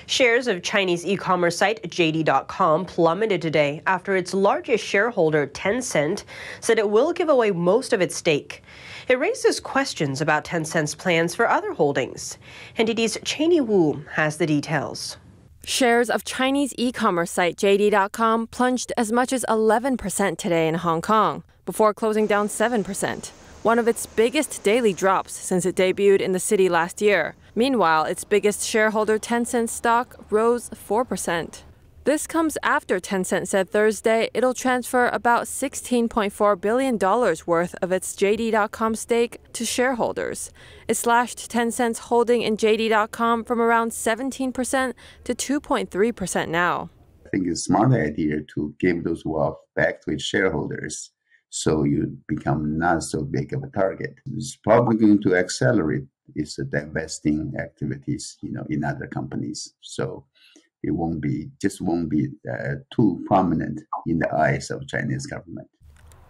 Shares of Chinese e-commerce site JD.com plummeted today after its largest shareholder, Tencent, said it will give away most of its stake. It raises questions about Tencent's plans for other holdings. NTD's Cheney Wu has the details. Shares of Chinese e-commerce site JD.com plunged as much as 11% today in Hong Kong, before closing down 7%, one of its biggest daily drops since it debuted in the city last year. Meanwhile, its biggest shareholder Tencent stock rose 4%. This comes after Tencent said Thursday it'll transfer about $16.4 billion worth of its JD.com stake to shareholders. It slashed Tencent's holding in JD.com from around 17% to 2.3% now. I think it's a smart idea to give those wealth back to its shareholders so you become not so big of a target. It's probably going to accelerate its divesting activities, in other companies. So it won't be too prominent in the eyes of Chinese government.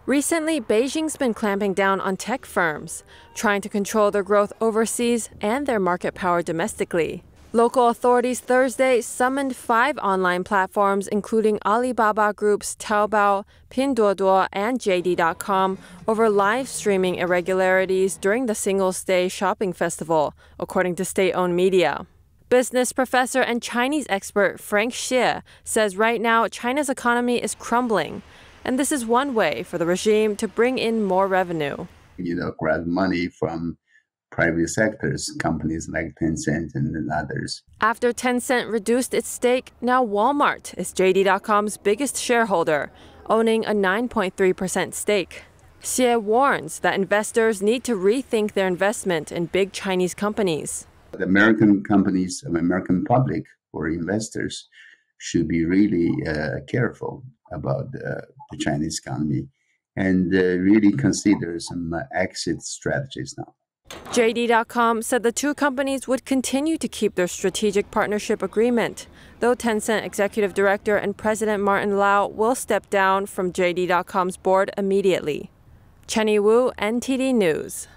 Recently, Beijing's been clamping down on tech firms, trying to control their growth overseas and their market power domestically. Local authorities Thursday summoned 5 online platforms, including Alibaba Group's Taobao, Pinduoduo, and JD.com, over live streaming irregularities during the Singles' Day shopping festival, according to state-owned media. Business professor and Chinese expert Frank Xie says right now China's economy is crumbling, and this is one way for the regime to bring in more revenue. Grab money from private sectors, companies like Tencent and others. After Tencent reduced its stake, now Walmart is JD.com's biggest shareholder, owning a 9.3% stake. Xie warns that investors need to rethink their investment in big Chinese companies. The American companies, the American public or investors should be really careful about the Chinese economy and really consider some exit strategies now. JD.com said the two companies would continue to keep their strategic partnership agreement, though Tencent executive director and president Martin Lau will step down from JD.com's board immediately. Cheney Wu, NTD News.